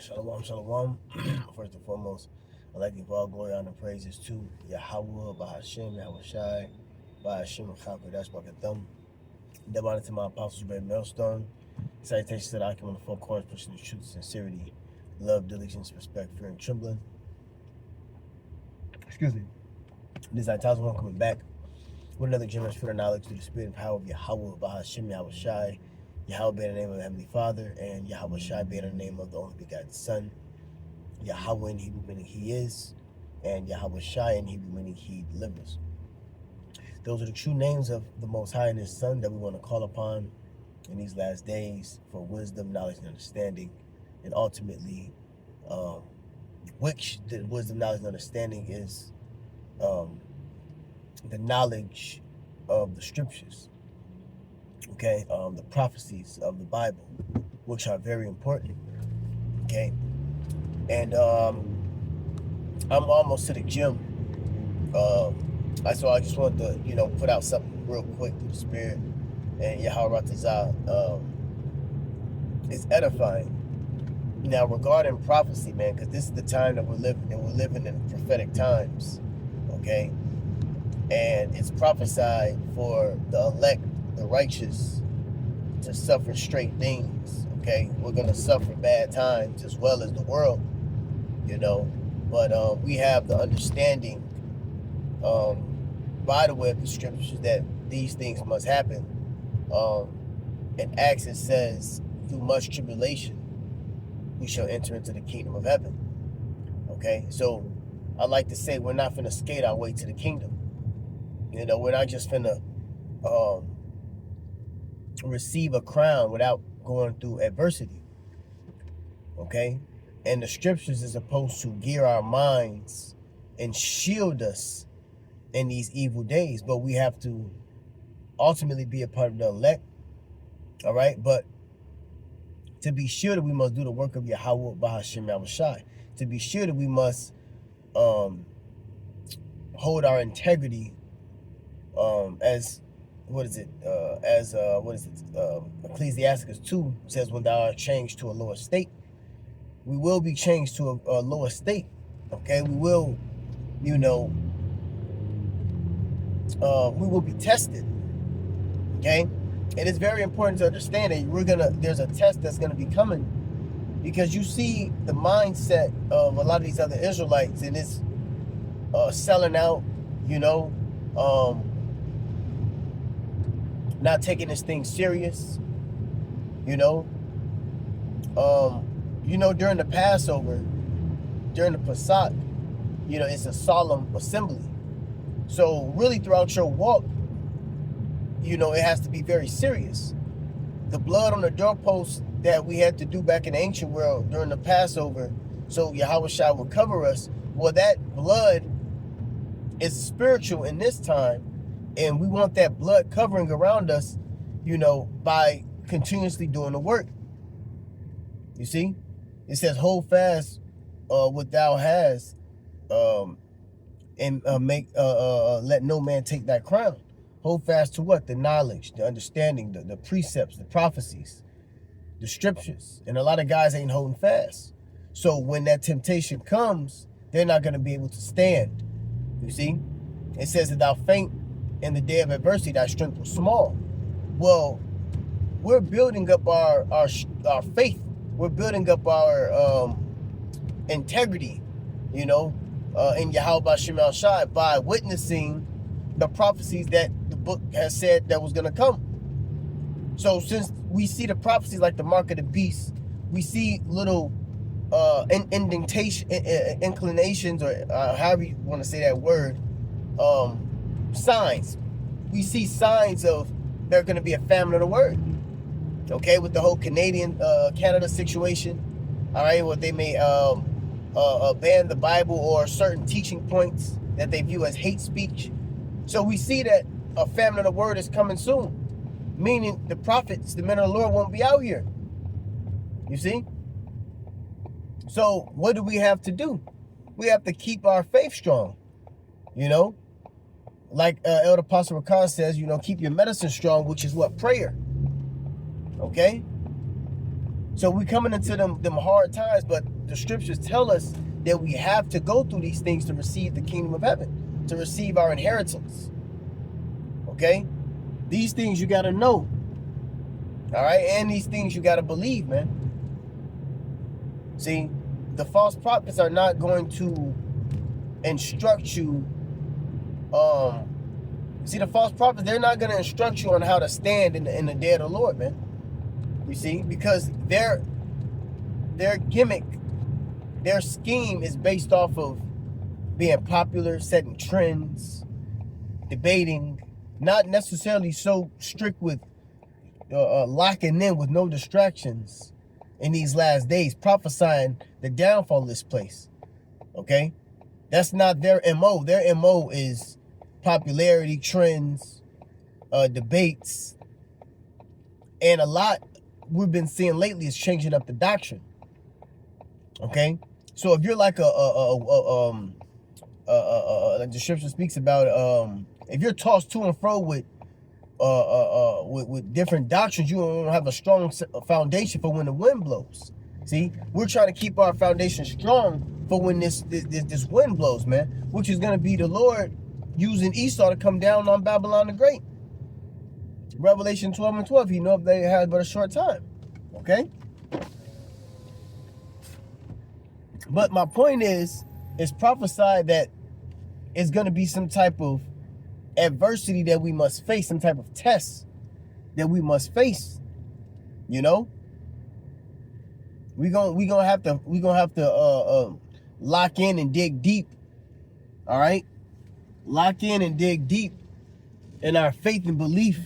Shalom, shalom. First and foremost, I'd like to give all glory, honor, and praises to Yahweh, Bahashem, Yahweh Shai, Bahashem, Chakra, that's Bakathum. Double honor to my apostles, Red Millstone. Salutations to the Akim on the four corners, pushing the truth, sincerity, love, diligence, respect, fear, and trembling. Excuse me. This is Itazwan coming back with another generous spirit of knowledge through the spirit and power of Yahweh, Bahashem, Yahweh Shai. Yahweh being the name of the Heavenly Father, and Yahweh Shai being the name of the only begotten Son. Yahweh in Hebrew meaning He is, and Yahweh Shai in Hebrew meaning He delivers. Those are the true names of the Most High and His Son that we want to call upon in these last days for wisdom, knowledge, and understanding, and ultimately, which the wisdom, knowledge, and understanding is the knowledge of the Scriptures. Okay, the prophecies of the Bible, which are very important. Okay, and I'm almost to the gym. So I just wanted to, put out something real quick through the Spirit, and Yahweh Ratazah. It's edifying. Now, regarding prophecy, man, because this is the time that we're living, and we're living in prophetic times. Okay, and it's prophesied for the elect, the righteous, to suffer straight things. Okay, we're gonna suffer bad times as well as the world, but we have the understanding by the way of the Scriptures that these things must happen. In Acts it says, through much tribulation we shall enter into the kingdom of heaven. Okay, so I like to say we're not finna skate our way to the kingdom. We're not just finna receive a crown without going through adversity. Okay, and the Scriptures is supposed to gear our minds and shield us in these evil days, but we have to ultimately be a part of the elect. All right, but to be shielded, we must do the work of Yahweh, Bahashem, Yahweh Shai. To be shielded, we must hold our integrity as Ecclesiasticus 2 says, when thou art changed to a lower state. We will be changed to a lower state. Okay, we will, we will be tested. Okay, and it's very important to understand that there's a test that's gonna be coming, because you see the mindset of a lot of these other Israelites, and it's selling out, not taking this thing serious, during the Passover, during the Pesach, it's a solemn assembly. So really throughout your walk, it has to be very serious. The blood on the doorpost that we had to do back in the ancient world during the Passover, so Yahweh Shai will cover us, well, that blood is spiritual in this time. And we want that blood covering around us, by continuously doing the work. You see? It says, hold fast what thou hast, and let no man take thy crown. Hold fast to what? The knowledge, the understanding, the precepts, the prophecies, the Scriptures. And a lot of guys ain't holding fast. So when that temptation comes, they're not going to be able to stand. You see? It says that thou faint in the day of adversity, thy strength was small. Well, we're building up our faith. We're building up our integrity, in Yahweh Shemel Shai by witnessing the prophecies that the book has said that was going to come. So since we see the prophecies like the mark of the beast, we see little inclinations, or however you want to say that word, signs. We see signs of there's going to be a famine of the word. Okay, with the whole Canada situation. All right, well, they may ban the Bible or certain teaching points that they view as hate speech. So we see that a famine of the word is coming soon, meaning the prophets, the men of the Lord, won't be out here. You see? So what do we have to do? We have to keep our faith strong. Like Elder Apostle Rakan says, keep your medicine strong, which is what? Prayer. Okay? So we coming into them hard times, but the scriptures tell us that we have to go through these things to receive the kingdom of heaven, to receive our inheritance. Okay? These things you got to know. All right? And these things you got to believe, man. See, the false prophets are not going to instruct you. See, the false prophets, they're not going to instruct you on how to stand in the day of the Lord, man. You see, because their gimmick, their scheme is based off of being popular, setting trends, debating, not necessarily so strict with locking in with no distractions in these last days, prophesying the downfall of this place. Okay? That's not their MO. Their MO is popularity, trends, debates, and a lot we've been seeing lately is changing up the doctrine. Okay, so if you're like like the scripture speaks about, if you're tossed to and fro with different doctrines, you don't have a strong foundation for when the wind blows. See, we're trying to keep our foundation strong for when this wind blows, man, which is going to be the Lord using Esau to come down on Babylon the Great. Revelation 12 and 12, he know if they had but a short time. Okay? But my point is, it's prophesied that it's going to be some type of adversity that we must face, some type of test that we must face. You know? We gonna have to lock in and dig deep. All right? Lock in and dig deep in our faith and belief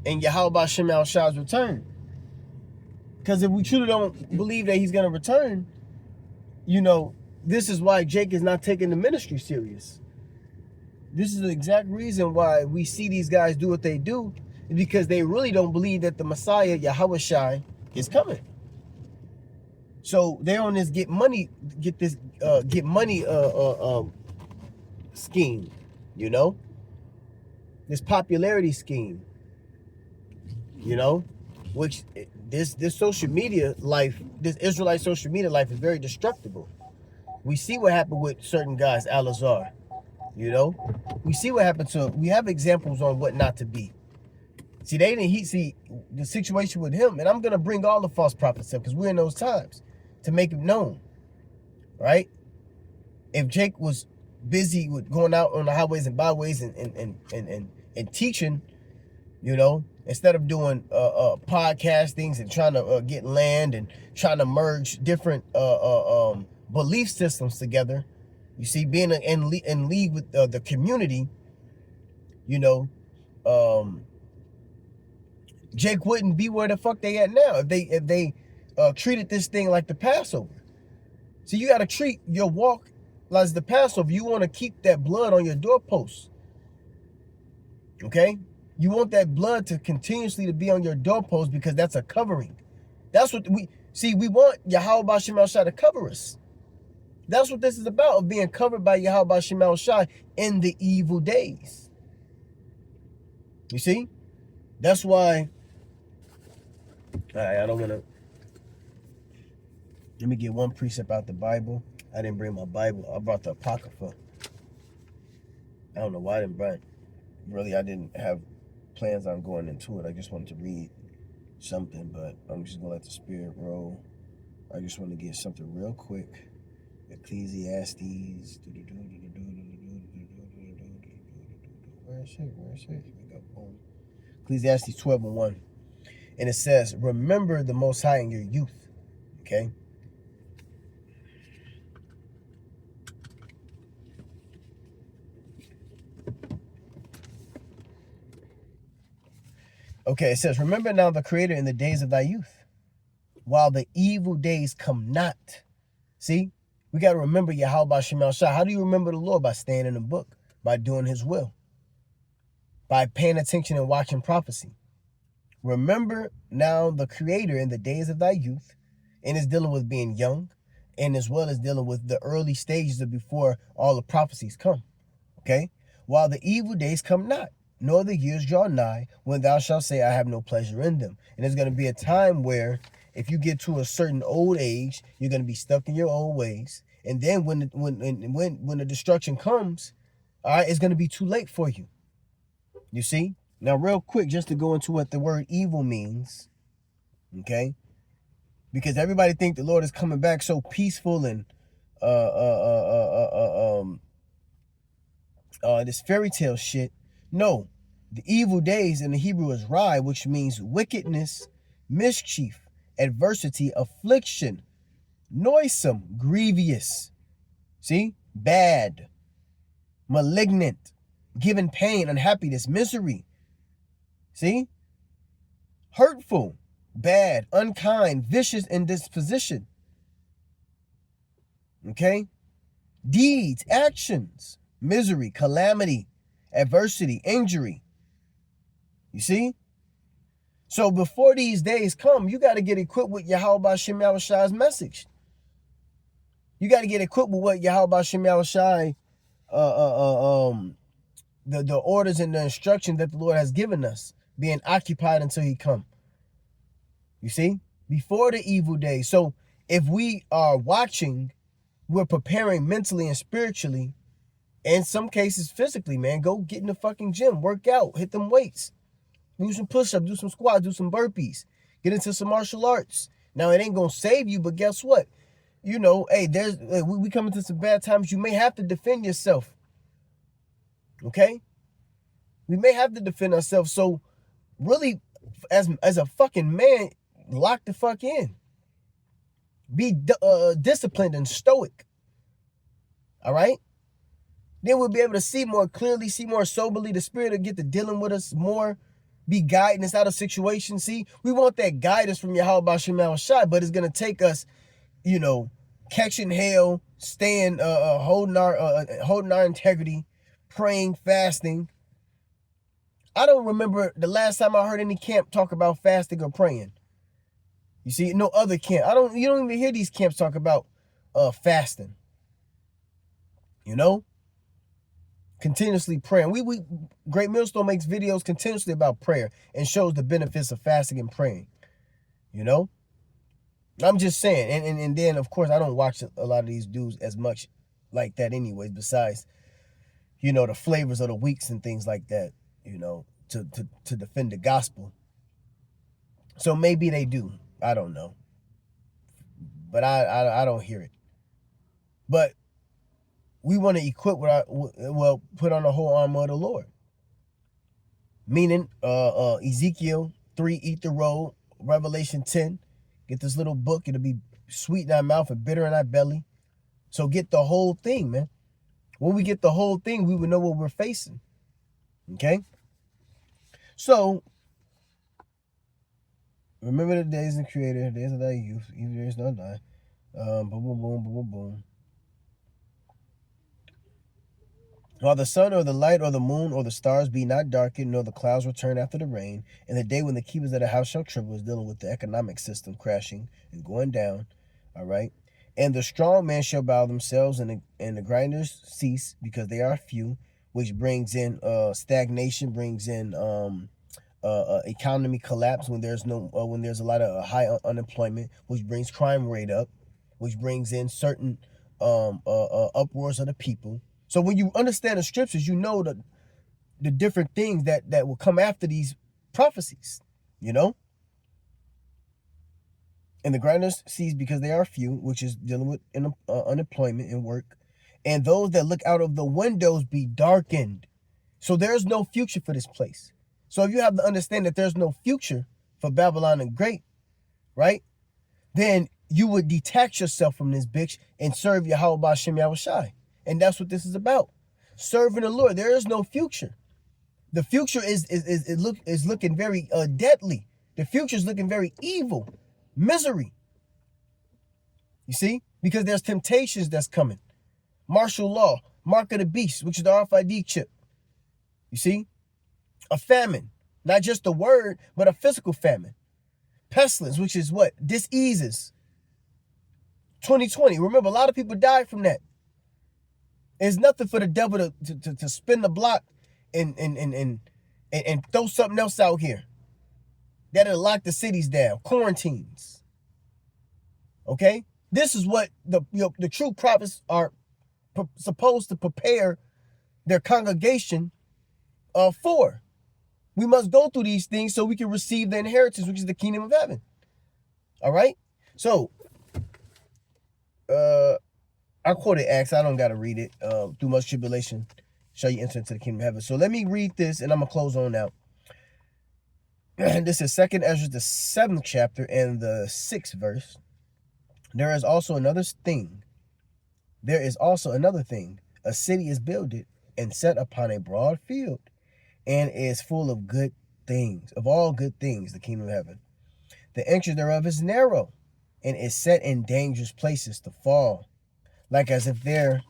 in Yahweh Shem Al-Shai's return. Because if we truly don't believe that he's going to return, you know, this is why Jake is not taking the ministry serious. This is the exact reason why we see these guys do what they do, is because they really don't believe that the Messiah, Yahweh Shai, is coming. So they're on this get money scheme, you know? This popularity scheme, you know? Which this social media life, this Israelite social media life is very destructible. We see what happened with certain guys, Al-Azhar, you know? We see what happened to, we have examples on what not to be. See, see the situation with him, and I'm going to bring all the false prophets up because we're in those times to make it known, right? If Jake was busy with going out on the highways and byways and teaching, you know, instead of doing podcastings and trying to get land and trying to merge different belief systems together, you see, being in league with the community, you know, Jake wouldn't be where the fuck they at now if they treated this thing like the Passover. So you got to treat your walk like the Passover. You want to keep that blood on your doorposts. Okay? You want that blood to continuously to be on your doorposts because that's a covering. That's what we want Yahweh Shem Al-Shai to cover us. That's what this is about, of being covered by Yahweh Shem Al-Shai in the evil days. You see? That's why I don't want to. Let me get one precept out the Bible. I didn't bring my Bible. I brought the Apocrypha. I don't know why I didn't bring it. Really, I didn't have plans on going into it. I just wanted to read something, but I'm just going to let the Spirit roll. I just want to get something real quick. Ecclesiastes. Where is it? Here we go. Boom. Ecclesiastes 12 and 1. And it says, remember the Most High in your youth. Okay? Okay, it says, remember now the Creator in the days of thy youth, while the evil days come not. See? We got to remember Yahweh Shem Al-Shai. How do you remember the Lord? By staying in the book, by doing his will, by paying attention and watching prophecy. Remember now the Creator in the days of thy youth, and it's dealing with being young, and as well as dealing with the early stages of before all the prophecies come. Okay? While the evil days come not, nor the years draw nigh, when thou shalt say, I have no pleasure in them. And there's going to be a time where if you get to a certain old age, you're going to be stuck in your old ways. And then when the destruction comes, all right, it's going to be too late for you. You see? Now, real quick, just to go into what the word evil means, okay? Because everybody think the Lord is coming back so peaceful and this fairy tale shit. No, the evil days in the Hebrew is rai, which means wickedness, mischief, adversity, affliction, noisome, grievous. See? Bad, malignant, giving pain, unhappiness, misery. See? Hurtful, bad, unkind, vicious in disposition. Okay? Deeds, actions, misery, calamity, adversity, injury. You see? So before these days come, you got to get equipped with Yahweh Shem Yahushai's message. You got to get equipped with what Yahweh Shem Yahushai, the orders and the instruction that the Lord has given us, being occupied until he come. You see? Before the evil days. So if we are watching, we're preparing mentally and spiritually, in some cases physically, man. Go get in the fucking gym, work out, hit them weights, do some push-ups, do some squats, do some burpees, get into some martial arts. Now, it ain't gonna save you, but guess what? You know, hey, we come into some bad times. You may have to defend yourself. Okay? We may have to defend ourselves. So, really, as a fucking man, lock the fuck in. Be disciplined and stoic. All right? Then we'll be able to see more clearly, see more soberly. The Spirit will get to dealing with us more, be guiding us out of situations. See, we want that guidance from Yahweh Shem Yahushai, but it's going to take us, you know, catching hell, staying, holding our integrity, praying, fasting. I don't remember the last time I heard any camp talk about fasting or praying. You see, no other camp. You don't even hear these camps talk about fasting. You know? Continuously praying. We Great Millstone makes videos continuously about prayer and shows the benefits of fasting and praying. You know? I'm just saying. And then, of course, I don't watch a lot of these dudes as much like that anyways, besides, you know, the flavors of the weeks and things like that, you know, to defend the gospel. So maybe they do. I don't know. But I don't hear it. But we want to equip put on the whole armor of the Lord. Meaning, Ezekiel 3, eat the roll. Revelation 10, get this little book. It'll be sweet in our mouth and bitter in our belly. So get the whole thing, man. When we get the whole thing, we will know what we're facing. Okay? So, remember the days of the Creator, the days of thy youth, even there is no die. Boom, boom, boom, boom, boom. While the sun or the light or the moon or the stars be not darkened, nor the clouds return after the rain, and the day when the keepers of the house shall tremble, is dealing with the economic system crashing and going down, all right? And the strong men shall bow themselves, and the grinders cease, because they are few, which brings in stagnation, brings in economy collapse when there's a lot of high unemployment, which brings crime rate up, which brings in certain uproars of the people. So when you understand the scriptures, you know the different things that will come after these prophecies, you know? And the grinders cease because they are few, which is dealing with unemployment and work. And those that look out of the windows be darkened. So there's no future for this place. So if you have to understand that there's no future for Babylon the Great, right? Then you would detach yourself from this bitch and serve Yahweh Shem Yahushai. And that's what this is about. Serving the Lord. There is no future. The future is looking very deadly. The future is looking very evil. Misery. You see? Because there's temptations that's coming. Martial law. Mark of the beast, which is the RFID chip. You see? A famine. Not just the word, but a physical famine. Pestilence, which is what? Diseases. 2020. Remember, a lot of people died from that. It's nothing for the devil to spin the block and throw something else out here. That'll lock the cities down. Quarantines. Okay? This is what the true prophets are supposed to prepare their congregation for. We must go through these things so we can receive the inheritance, which is the kingdom of heaven. All right? So, I quoted Acts. I don't got to read it. Through much tribulation shall you enter into the kingdom of heaven. So let me read this, and I'm going to close on out. This is 2nd Ezra, the 7th chapter, and the 6th verse. There is also another thing. A city is builded and set upon a broad field, and is full of good things, of all good things, the kingdom of heaven. The entrance thereof is narrow, and is set in dangerous places to fall, like as if there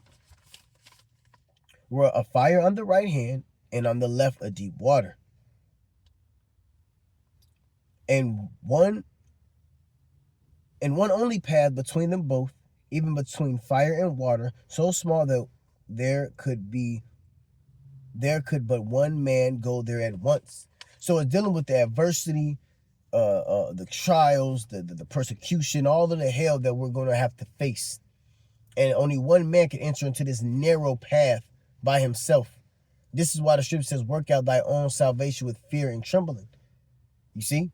were a fire on the right hand, and on the left a deep water. And one only path between them both, even between fire and water, so small that there could but one man go there at once. So it's dealing with the adversity, the trials, the persecution, all of the hell that we're going to have to face. And only one man can enter into this narrow path by himself. This is why the scripture says, work out thy own salvation with fear and trembling. You see?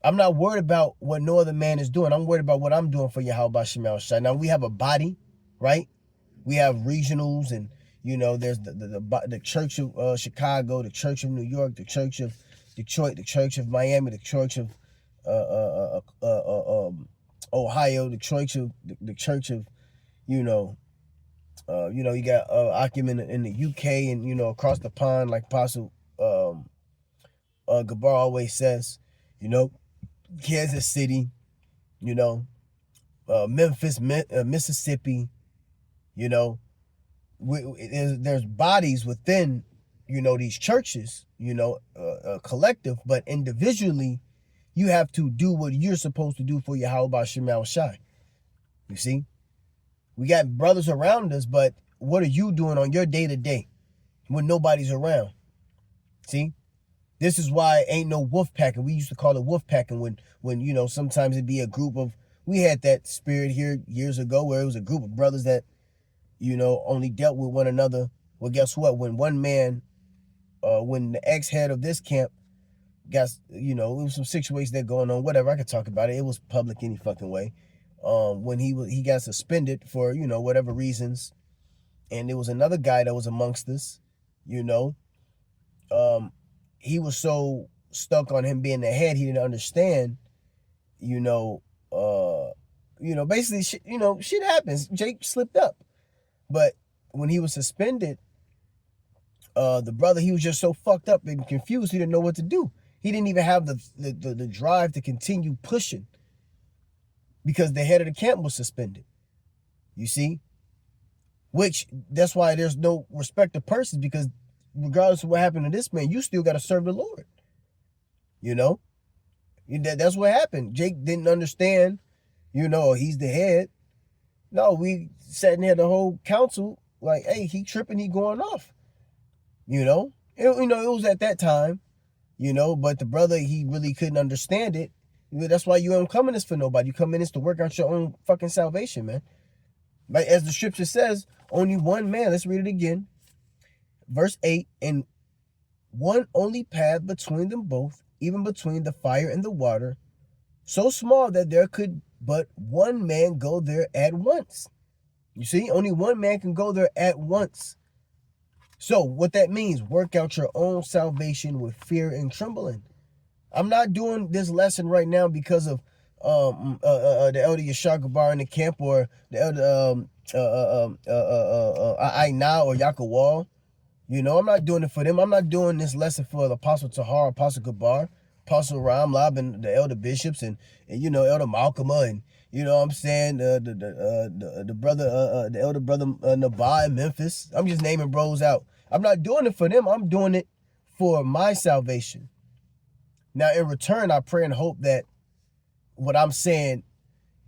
I'm not worried about what no other man is doing. I'm worried about what I'm doing for Yahweh Shema Shai. Now, we have a body, right? We have regionals, and, there's the Church of Chicago, the Church of New York, the Church of Detroit, the Church of Miami, the Church of Ohio, the Church of you got Akim in the UK, and across the pond, like Apostle Gabar always says, Kansas City, Memphis, Mississippi, there's bodies within, these churches, collective, but individually, you have to do what you're supposed to do for Yahweh Shema Shai. You see? We got brothers around us, but what are you doing on your day-to-day when nobody's around? See? This is why ain't no wolf packing. We used to call it wolf packing when sometimes it'd be a group of, we had that spirit here years ago where it was a group of brothers that, only dealt with one another. Well, guess what? When one man, when the ex-head of this camp got, it was some situations that going on, whatever, I could talk about it. It was public any fucking way. When he got suspended for, whatever reasons. And there was another guy that was amongst us, he was so stuck on him being the head, he didn't understand, basically, shit happens. Jake slipped up. But when he was suspended, the brother, he was just so fucked up and confused, he didn't know what to do. He didn't even have the drive to continue pushing because the head of the camp was suspended. You see? Which, that's why there's no respect of persons, because regardless of what happened to this man, you still got to serve the Lord. That's what happened. Jake didn't understand, he's the head. No, we sat in here, the whole council, like, hey, he tripping, he going off. It was at that time, but the brother, he really couldn't understand it. That's why you don't come in this for nobody. You come in this to work out your own fucking salvation, man. Like, as the scripture says, only one man. Let's read it again. Verse 8, and one only path between them both, even between the fire and the water, so small that there could but one man go there at once. You see, only one man can go there at once. So what that means, work out your own salvation with fear and trembling. I'm not doing this lesson right now because of the elder Yashar Gabar in the camp, or the elder Now or Yakawal. I'm not doing it for them. I'm not doing this lesson for the Apostle Tahar, Apostle Gabar, Apostle Ramlab, and the elder bishops, and Elder Malkama, and what I'm saying, the brother, the elder brother Nabah in Memphis. I'm just naming bros out. I'm not doing it for them. I'm doing it for my salvation. Now, in return, I pray and hope that what I'm saying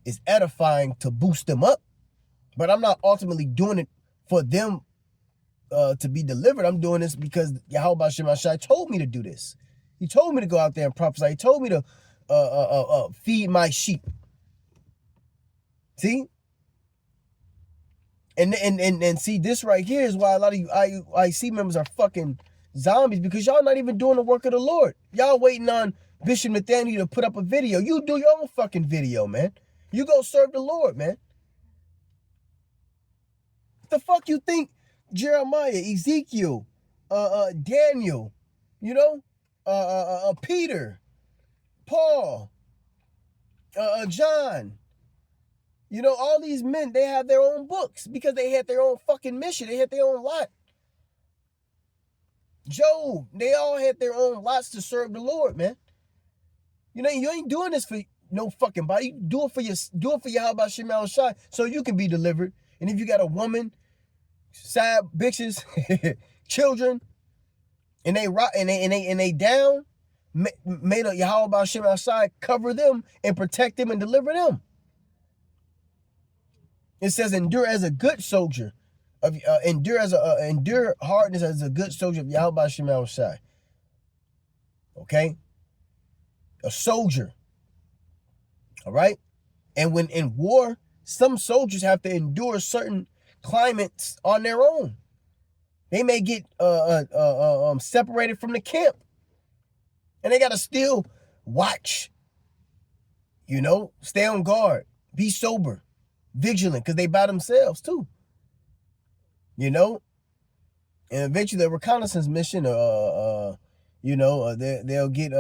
is edifying to boost them up, but I'm not ultimately doing it for them to be delivered. I'm doing this because Yahweh Shema Shai told me to do this. He told me to go out there and prophesy. He told me to feed my sheep. See? And see, this right here is why a lot of you IUIC members are fucking zombies, because y'all not even doing the work of the Lord. Y'all waiting on Bishop Nathaniel to put up a video. You do your own fucking video, man. You go serve the Lord, man. The fuck you think Jeremiah, Ezekiel, Daniel, you know, Peter, Paul, John, you know, all these men, they have their own books because they had their own fucking mission. They had their own lot. Job, they all had their own lots to serve the Lord, man. You know, you ain't doing this for no fucking body. You do it for your how about Shemal Shai, so you can be delivered. And if you got a woman, side bitches, children, and they rock and they down, made a Yahweh Shem outside, cover them and protect them and deliver them. It says, endure as a good soldier of endure hardness as a good soldier of Yahweh Shem outside. Okay, a soldier. All right, and when in war, some soldiers have to endure certain climates on their own. They may get separated from the camp, and they gotta still watch. You know, stay on guard, be sober, vigilant, because they by themselves too. You know, and eventually the reconnaissance mission, you know, they'll get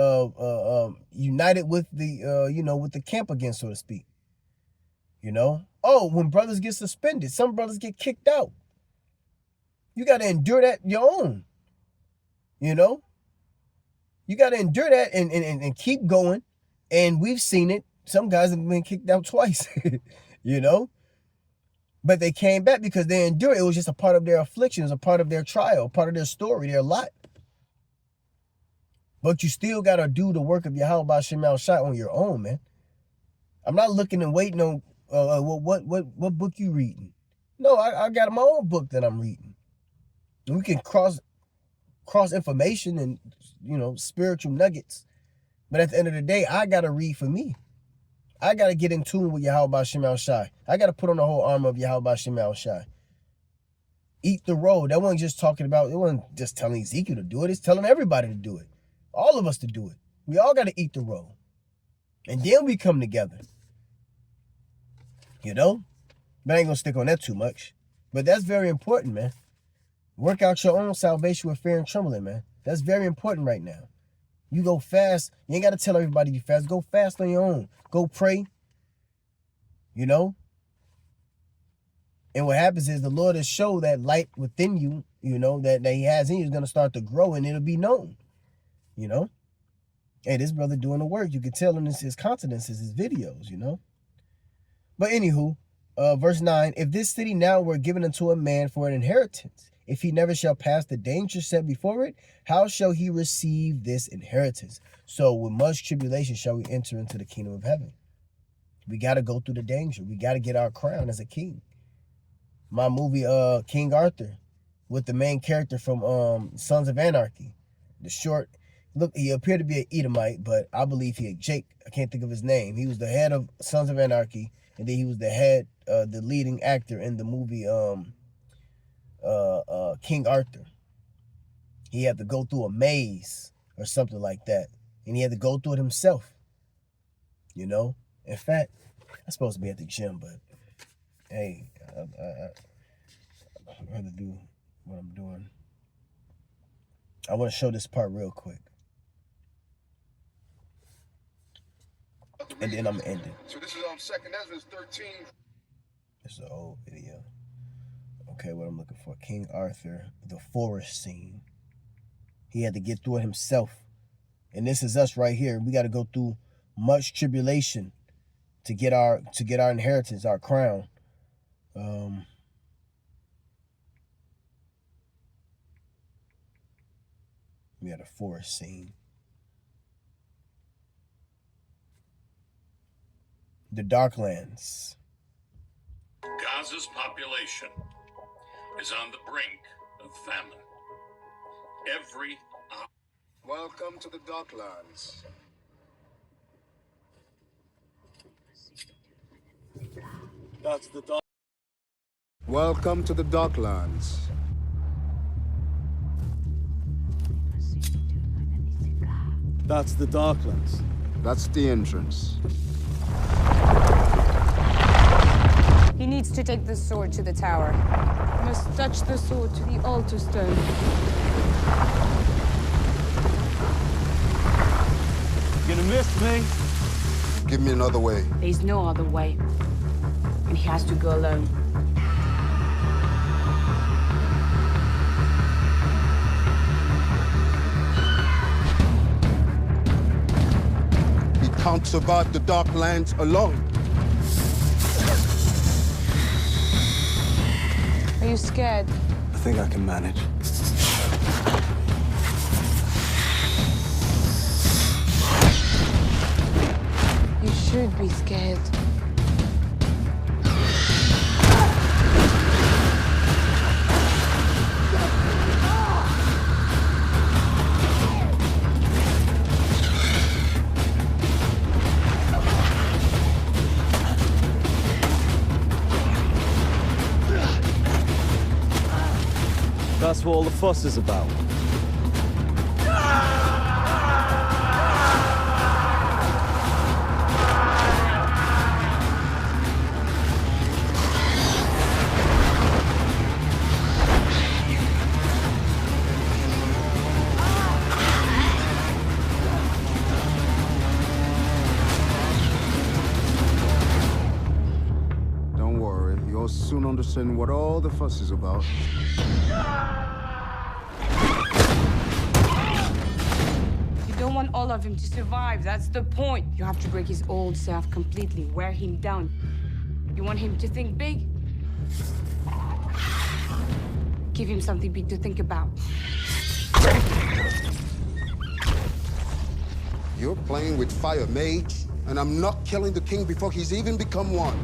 united with the you know, with the camp again, so to speak. You know, oh, when brothers get suspended, some brothers get kicked out. You got to endure that your own. You know, you got to endure that and keep going. And we've seen it. Some guys have been kicked out twice, you know, but they came back because they endured. It was just a part of their affliction, it was a part of their trial, part of their story, their lot. But you still got to do the work of Yahweh Shemal Shai on your own, man. I'm not looking and waiting on what book you reading. No, I got my own book that I'm reading. And we can cross information and, you know, spiritual nuggets. But at the end of the day, I got to read for me. I got to get in tune with Yahweh Shemal Shai. I got to put on the whole armor of Yahweh Shemal Shai. Eat the road. That wasn't just talking about, it wasn't just telling Ezekiel to do it. It's telling everybody to do it. All of us to do it. We all got to eat the road. And then we come together. You know? But I ain't going to stick on that too much. But that's very important, man. Work out your own salvation with fear and trembling, man. That's very important right now. You go fast. You ain't got to tell everybody you fast. Go fast on your own. Go pray. You know? And what happens is the Lord will show that light within you, you know, that he has in you is going to start to grow and it'll be known. You know? Hey, this brother doing the work. You can tell in his countenances, his videos, you know? But anywho, verse 9, if this city now were given unto a man for an inheritance, if he never shall pass the danger set before it, how shall he receive this inheritance? So with much tribulation shall we enter into the kingdom of heaven. We got to go through the danger. We got to get our crown as a king. My movie, King Arthur, with the main character from Sons of Anarchy. The short, look, he appeared to be an Edomite, but I believe Jake, I can't think of his name. He was the head of Sons of Anarchy, and then he was the head, the leading actor in the movie, King Arthur. He had to go through a maze or something like that, and he had to go through it himself. You know, in fact, I'm supposed to be at the gym, but hey, I'd rather do what I'm doing. I want to show this part real quick, and then I'm gonna end it. So this is 2nd Ezra 13. This is an old video. Okay, what I'm looking for. King Arthur, the forest scene. He had to get through it himself. And this is us right here. We got to go through much tribulation to get our inheritance, our crown. We had a forest scene. The Darklands. Gaza's population is on the brink of famine. Every hour. Welcome to the Darklands. That's the dark. Welcome to the Darklands. That's the Darklands. That's the entrance. He needs to take the sword to the tower. Must touch the sword to the altar stone. Gonna miss me? Give me another way. There's no other way. And he has to go alone. He can't survive the Darklands alone. Are you scared? I think I can manage. You should be scared. That's what all the fuss is about. Don't worry, you'll soon understand what all the fuss is about. You don't want all of him to survive. That's the point. You have to break his old self completely. Wear him down. You want him to think big? Give him something big to think about. You're playing with Fire Mage, and I'm not killing the king before he's even become one.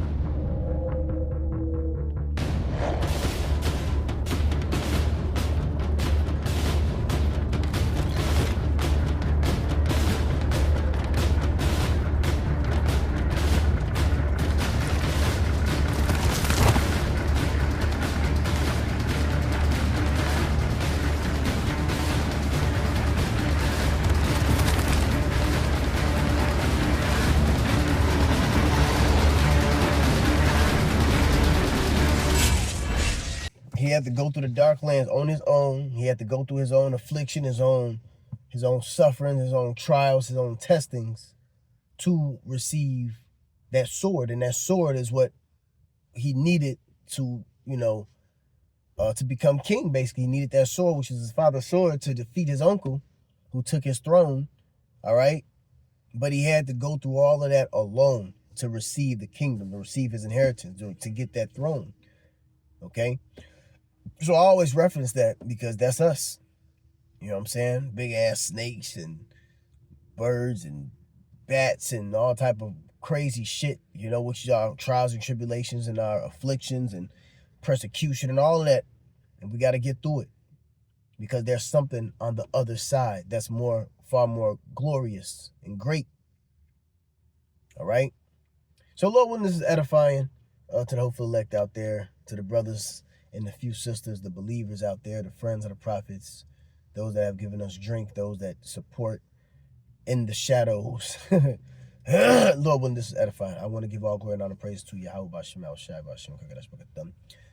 He had to go through the Darklands on his own. He had to go through his own affliction, his own suffering, his own trials, his own testings to receive that sword. And that sword is what he needed to, to become king, basically. He needed that sword, which is his father's sword, to defeat his uncle who took his throne, all right? But he had to go through all of that alone to receive the kingdom, to receive his inheritance, to get that throne, okay? So I always reference that because that's us. You know what I'm saying? Big ass snakes and birds and bats and all type of crazy shit, which is our trials and tribulations and our afflictions and persecution and all of that. And we got to get through it because there's something on the other side that's far more glorious and great. All right? So Lord, when this is edifying to the hopeful elect out there, to the brothers and the few sisters, the believers out there, the friends of the prophets, those that have given us drink, those that support in the shadows. Lord, when this is edifying, I want to give all glory and honor praise to Yahweh Bashem El Shai Bashem Kagadash Bagatham.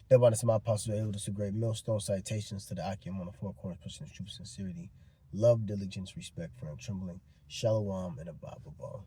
Thereby to my apostles, able to this a great millstone, citations to the Akim on the four corners, pushing truth, sincerity, love, diligence, respect, firm, trembling, shalom, and a Bible ball.